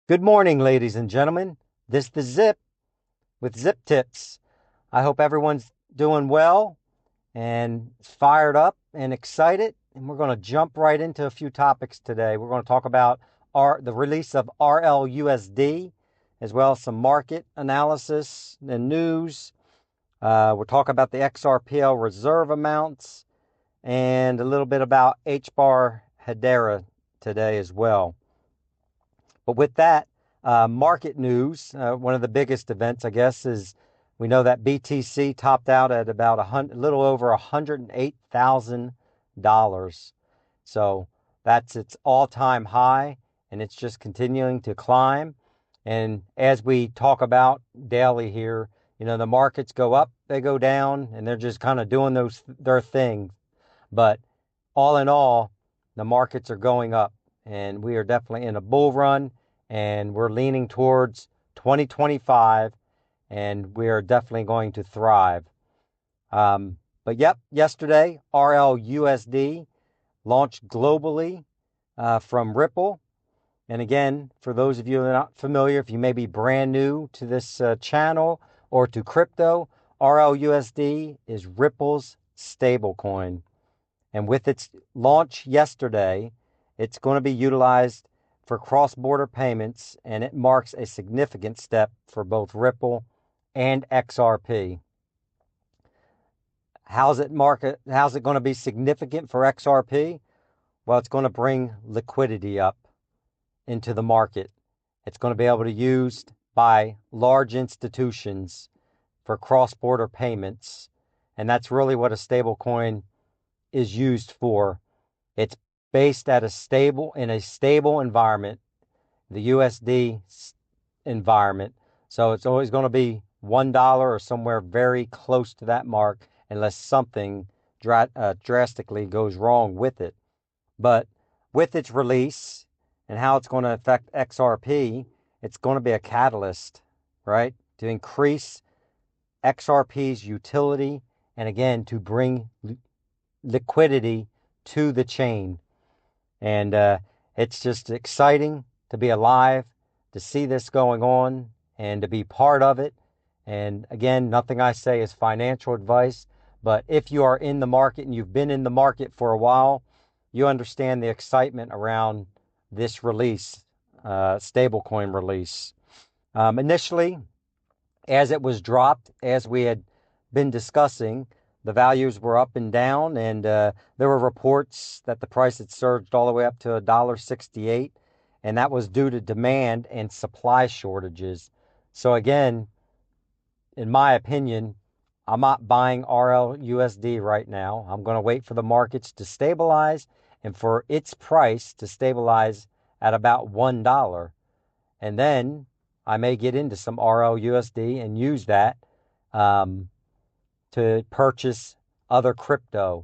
Good morning, ladies and gentlemen. This is the Zip with Zip Tips. I hope everyone's doing well and fired up and excited. And we're going to jump right into a few topics today. We're going to talk about the release of RLUSD, as well as some market analysis and news. We'll talk about the XRPL reserve amounts and a little bit about HBAR Hedera today as well. But with that, market news, one of the biggest events, I guess, is we know that BTC topped out at about a little over $108,000. So that's its all-time high, and it's just continuing to climb. And as we talk about daily here, the markets go up, they go down, and they're just kind of doing their thing. But all in all, the markets are going up, and we are definitely in a bull run, and we're leaning towards 2025, and we are definitely going to thrive. But yesterday, RLUSD launched globally from Ripple. And again, for those of you who are not familiar, if you may be brand new to this channel or to crypto, RLUSD is Ripple's stablecoin. And with its launch yesterday, it's going to be utilized for cross-border payments, and it marks a significant step for both Ripple and XRP. How's it going to be significant for XRP? Well, it's going to bring liquidity up into the market. It's going to be able to be used by large institutions for cross-border payments, and that's really what a stablecoin is used for. It's based in a stable environment, the USD environment. So it's always going to be $1 or somewhere very close to that mark, unless something drastically goes wrong with it. But with its release and how it's going to affect XRP, it's going to be a catalyst, right, to increase XRP's utility and, again, to bring liquidity to the chain. And it's just exciting to be alive, to see this going on, and to be part of it. And again, nothing I say is financial advice, but if you are in the market and you've been in the market for a while, you understand the excitement around this release, stablecoin release. Initially, as it was dropped, as we had been discussing, the values were up and down, and there were reports that the price had surged all the way up to $1.68, and that was due to demand and supply shortages. So again, in my opinion, I'm not buying RLUSD right now. I'm going to wait for the markets to stabilize and for its price to stabilize at about $1. And then I may get into some RLUSD and use that to purchase other crypto.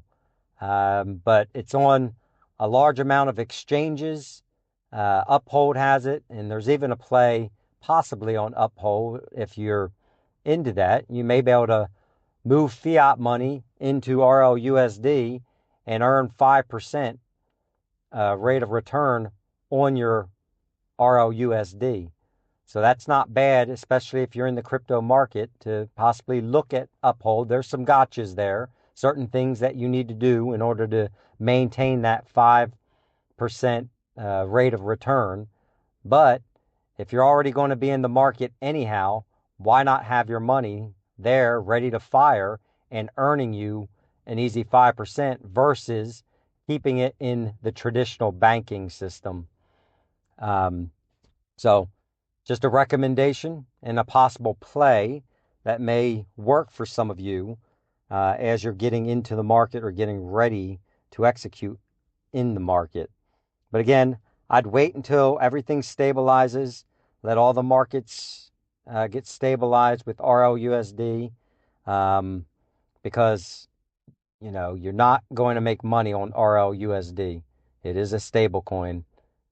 But it's on a large amount of exchanges. Uphold has it, and there's even a play possibly on Uphold. If you're into that, you may be able to move fiat money into RLUSD and earn 5% rate of return on your RLUSD. So that's not bad, especially if you're in the crypto market, to possibly look at Uphold. There's some gotchas there, certain things that you need to do in order to maintain that 5% rate of return. But if you're already going to be in the market anyhow, why not have your money there ready to fire and earning you an easy 5% versus keeping it in the traditional banking system? So just a recommendation and a possible play that may work for some of you as you're getting into the market or getting ready to execute in the market. But again, I'd wait until everything stabilizes, let all the markets get stabilized with RLUSD, because you're not going to make money on RLUSD. It is a stable coin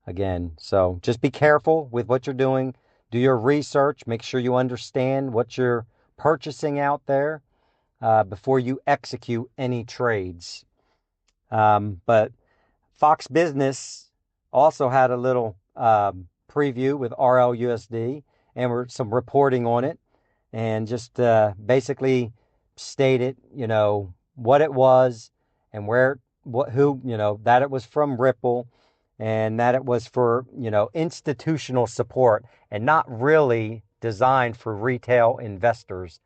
again. So just be careful with what you're doing. Do your research. Make sure you understand what you're purchasing out there before you execute any trades. But Fox Business also had a little preview with RLUSD and some reporting on it, and just basically stated, what it was and that it was from Ripple, and that it was for, institutional support and not really designed for retail investors.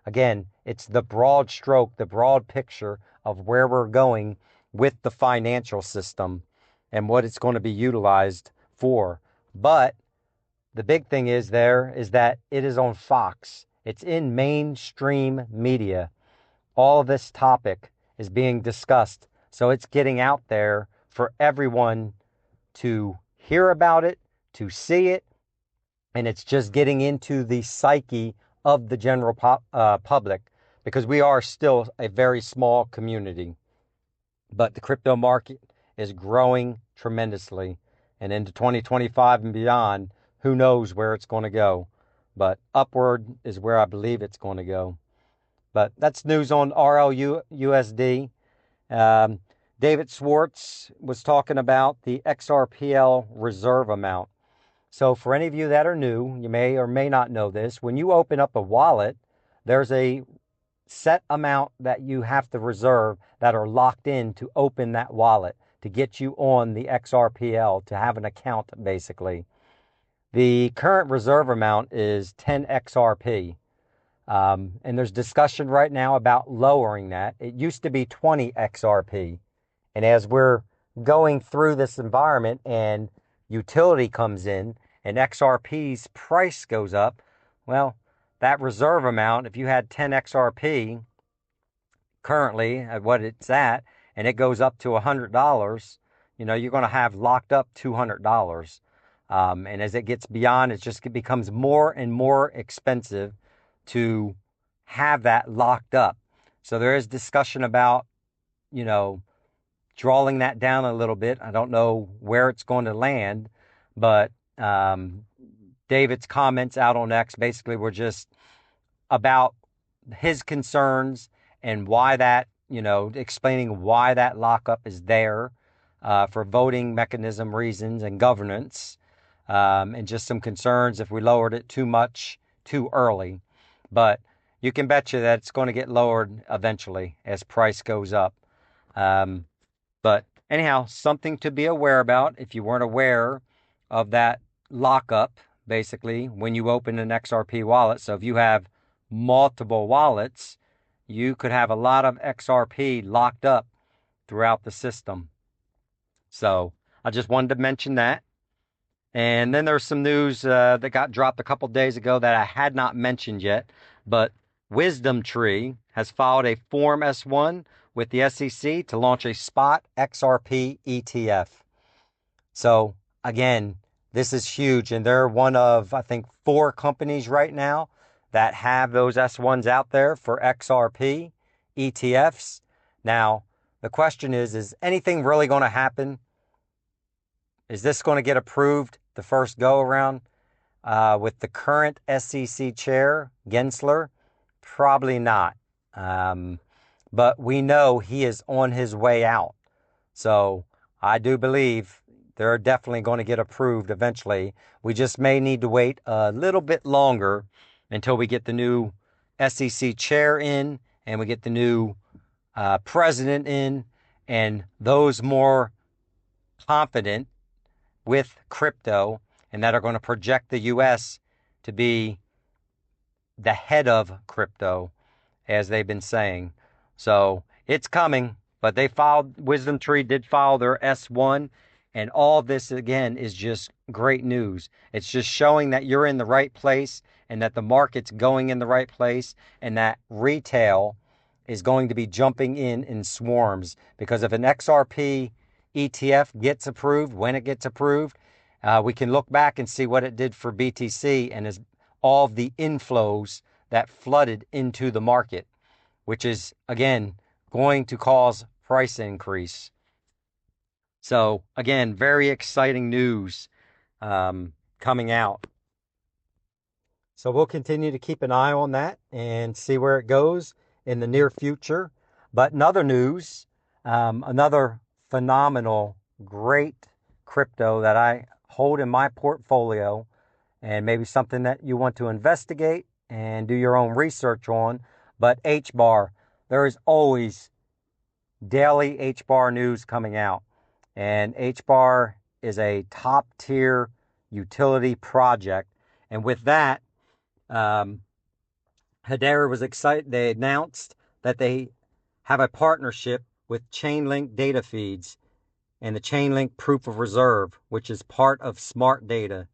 Again, it's the broad stroke, the broad picture of where we're going with the financial system and what it's going to be utilized for. But the big thing is that it is on Fox. It's in mainstream media. All of this topic is being discussed. So it's getting out there for everyone to hear about it, to see it, and it's just getting into the psyche of the general public, because we are still a very small community. But the crypto market is growing tremendously, and into 2025 and beyond, who knows where it's going to go. But upward is where I believe it's going to go. But that's news on RLUSD. David Schwartz was talking about the XRPL reserve amount. So for any of you that are new, you may or may not know this. When you open up a wallet, there's a set amount that you have to reserve that are locked in to open that wallet, to get you on the XRPL, to have an account, basically. The current reserve amount is 10 XRP. And there's discussion right now about lowering that. It used to be 20 XRP. And as we're going through this environment and utility comes in and XRP's price goes up, well, that reserve amount, if you had 10 XRP currently at what it's at, and it goes up to $100, you're going to have locked up $200. And as it gets beyond, it becomes more and more expensive to have that locked up. So there is discussion about, drawing that down a little bit. I don't know where it's going to land, but David's comments out on X basically were just about his concerns and why that, explaining why that lockup is there for voting mechanism reasons and governance, and just some concerns if we lowered it too much too early. But you can bet you that it's going to get lowered eventually as price goes up. But anyhow, something to be aware about if you weren't aware of that lockup, basically, when you open an XRP wallet. So if you have multiple wallets, you could have a lot of XRP locked up throughout the system. So I just wanted to mention that. And then there's some news that got dropped a couple days ago that I had not mentioned yet. But Wisdom Tree has filed a Form S-1 with the SEC to launch a spot XRP ETF. So again, this is huge, and they're one of, I think, 4 companies right now that have those S1s out there for XRP ETFs. Now, the question is anything really going to happen? Is this going to get approved the first go around with the current SEC chair, Gensler? Probably not. But we know he is on his way out. So I do believe they're definitely going to get approved eventually. We just may need to wait a little bit longer until we get the new SEC chair in and we get the new president in, and those more confident with crypto and that are going to project the U.S. to be the head of crypto, as they've been saying. So it's coming, but Wisdom Tree did file their S1, and all this, again, is just great news. It's just showing that you're in the right place and that the market's going in the right place and that retail is going to be jumping in swarms. Because if an XRP ETF gets approved, when it gets approved, we can look back and see what it did for BTC and all of the inflows that flooded into the market, which is, again, going to cause price increase. So, again, very exciting news coming out. So we'll continue to keep an eye on that and see where it goes in the near future. But in other news, another phenomenal, great crypto that I hold in my portfolio, and maybe something that you want to investigate and do your own research on. But HBAR, there is always daily HBAR news coming out. And HBAR is a top tier utility project. And with that, Hedera was excited. They announced that they have a partnership with Chainlink data feeds and the Chainlink proof of reserve, which is part of Smart Data.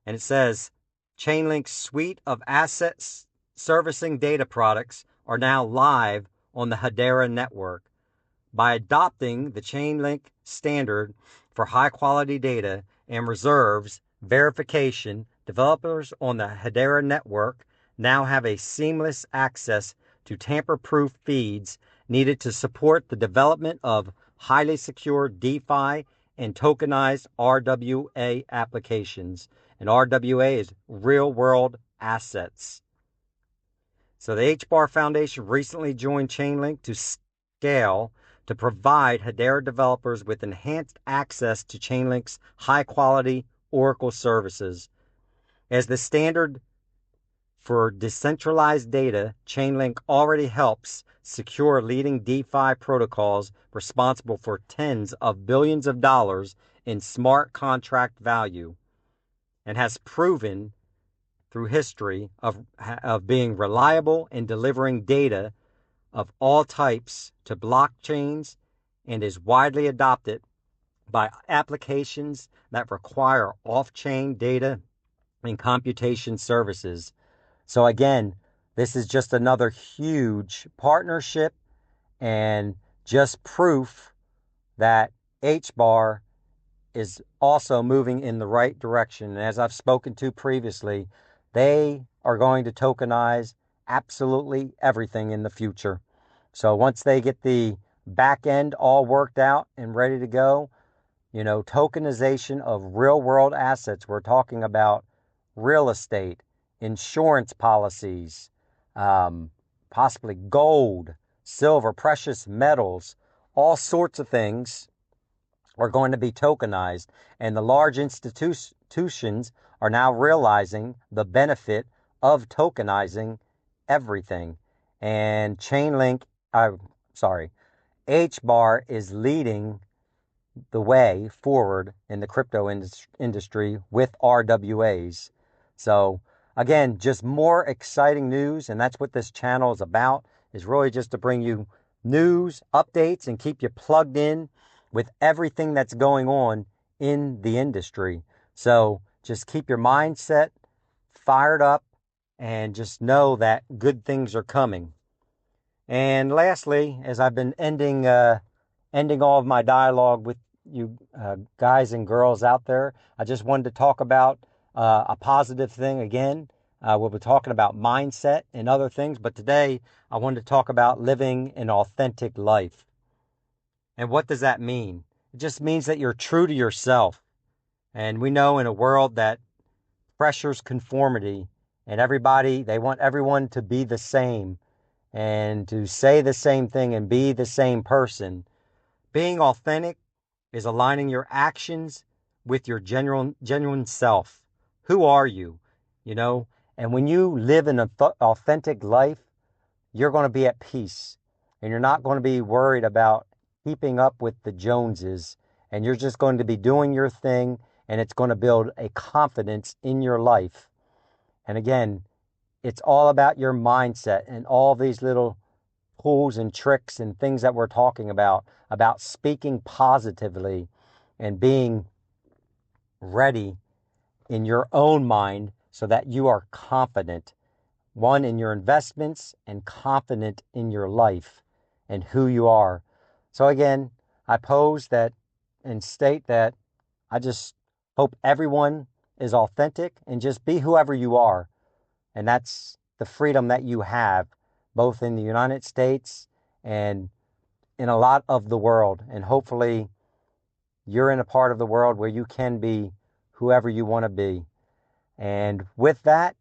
And it says, Chainlink's suite of assets servicing data products are now live on the Hedera network. By adopting the Chainlink standard for high-quality data and reserves verification, developers on the Hedera network now have a seamless access to tamper-proof feeds needed to support the development of highly secure DeFi and tokenized RWA applications. And RWA is real-world assets. So the HBAR Foundation recently joined Chainlink to scale to provide Hedera developers with enhanced access to Chainlink's high-quality Oracle services. As the standard for decentralized data, Chainlink already helps secure leading DeFi protocols responsible for tens of billions of dollars in smart contract value, and has proven through history of being reliable in delivering data of all types to blockchains, and is widely adopted by applications that require off-chain data and computation services. So again, this is just another huge partnership and just proof that HBAR is also moving in the right direction. And as I've spoken to previously, they are going to tokenize absolutely everything in the future. So once they get the back end all worked out and ready to go, tokenization of real world assets. We're talking about real estate, insurance policies, possibly gold, silver, precious metals, all sorts of things are going to be tokenized. And the large institutions are now realizing the benefit of tokenizing everything. And HBAR is leading the way forward in the crypto industry with RWAs. So again, just more exciting news, and that's what this channel is about, is really just to bring you news, updates, and keep you plugged in with everything that's going on in the industry. So just keep your mindset fired up and just know that good things are coming. And lastly, as I've been ending all of my dialogue with you guys and girls out there, I just wanted to talk about a positive thing again. We'll be talking about mindset and other things, but today I wanted to talk about living an authentic life. And what does that mean? It just means that you're true to yourself. And we know in a world that pressures conformity, and they want everyone to be the same and to say the same thing and be the same person. Being authentic is aligning your actions with your genuine self. Who are you? And when you live an authentic life, you're going to be at peace, and you're not going to be worried about keeping up with the Joneses, and you're just going to be doing your thing, and it's going to build a confidence in your life. And again, it's all about your mindset and all these little tools and tricks and things that we're talking about speaking positively and being ready in your own mind so that you are confident, one, in your investments and confident in your life and who you are. So again, I pose that and state that I just hope everyone is authentic and just be whoever you are. And that's the freedom that you have, both in the United States and in a lot of the world. And hopefully you're in a part of the world where you can be whoever you want to be. And with that,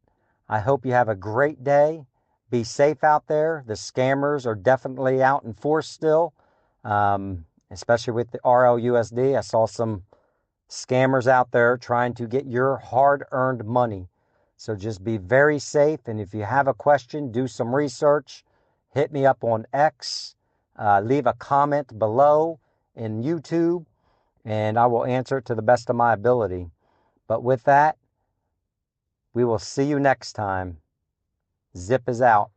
I hope you have a great day. Be safe out there. The scammers are definitely out in force still, especially with the RLUSD. I saw some scammers out there trying to get your hard-earned money. So just be very safe, and if you have a question, do some research. Hit me up on X, leave a comment below in YouTube, and I will answer it to the best of my ability. But with that, we will see you next time. Zip is out.